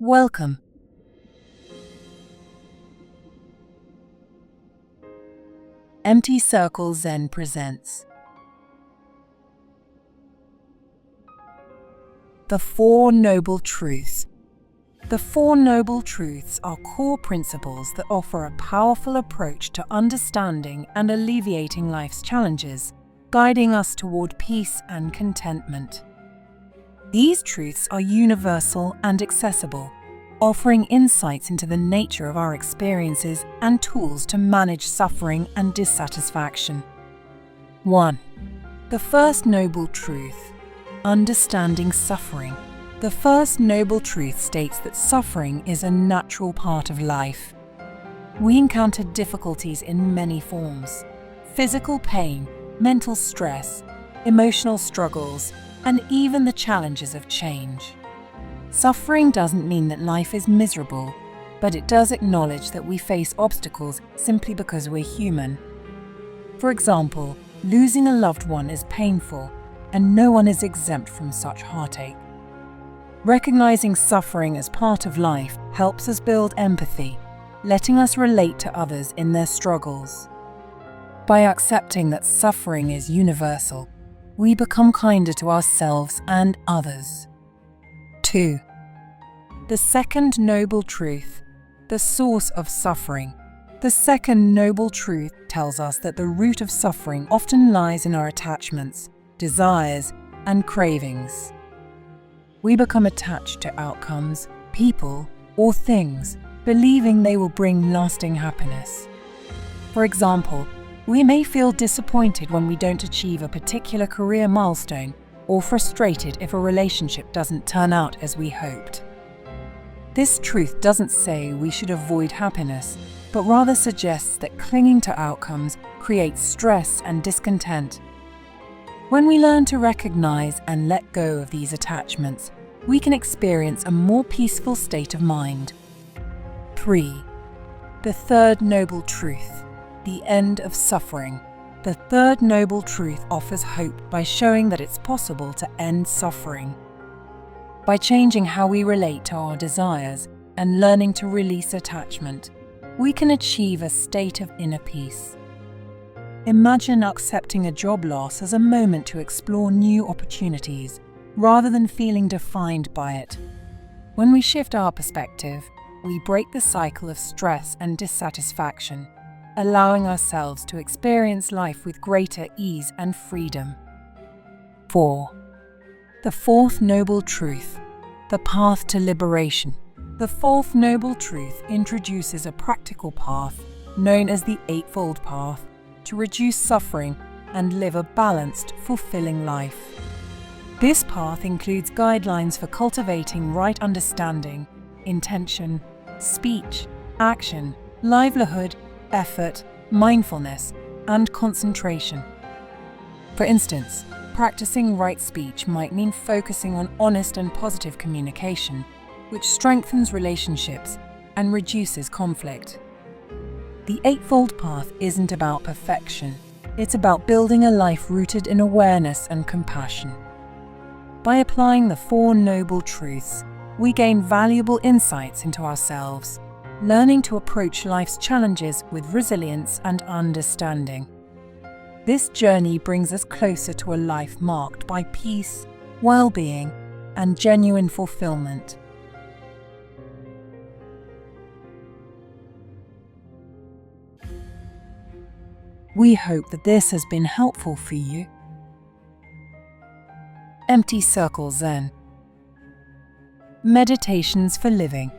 Welcome. Empty Circle Zen presents The Four Noble Truths. The Four Noble Truths are core principles that offer a powerful approach to understanding and alleviating life's challenges, guiding us toward peace and contentment. These truths are universal and accessible, offering insights into the nature of our experiences and tools to manage suffering and dissatisfaction. 1. The first noble truth: understanding suffering. The first noble truth states that suffering is a natural part of life. We encounter difficulties in many forms: physical pain, mental stress, emotional struggles, and even the challenges of change. Suffering doesn't mean that life is miserable, but it does acknowledge that we face obstacles simply because we're human. For example, losing a loved one is painful, and no one is exempt from such heartache. Recognizing suffering as part of life helps us build empathy, letting us relate to others in their struggles. By accepting that suffering is universal, we become kinder to ourselves and others. 2. The second noble truth: the source of suffering. The second noble truth tells us that the root of suffering often lies in our attachments, desires, and cravings. We become attached to outcomes, people, or things, believing they will bring lasting happiness. For example, we may feel disappointed when we don't achieve a particular career milestone, or frustrated if a relationship doesn't turn out as we hoped. This truth doesn't say we should avoid happiness, but rather suggests that clinging to outcomes creates stress and discontent. When we learn to recognize and let go of these attachments, we can experience a more peaceful state of mind. 3. The third noble truth: the end of suffering. The third noble truth offers hope by showing that it's possible to end suffering. By changing how we relate to our desires and learning to release attachment, we can achieve a state of inner peace. Imagine accepting a job loss as a moment to explore new opportunities, rather than feeling defined by it. When we shift our perspective, we break the cycle of stress and dissatisfaction, allowing ourselves to experience life with greater ease and freedom. 4. The fourth noble truth: the path to liberation. The fourth noble truth introduces a practical path, known as the Eightfold Path, to reduce suffering and live a balanced, fulfilling life. This path includes guidelines for cultivating right understanding, intention, speech, action, livelihood, effort, mindfulness, and concentration. For instance, practicing right speech might mean focusing on honest and positive communication, which strengthens relationships and reduces conflict. The Eightfold Path isn't about perfection, it's about building a life rooted in awareness and compassion. By applying the Four Noble Truths, we gain valuable insights into ourselves, learning to approach life's challenges with resilience and understanding. This journey brings us closer to a life marked by peace, well-being, and genuine fulfillment. We hope that this has been helpful for you. Empty Circle Zen. Meditations for Living.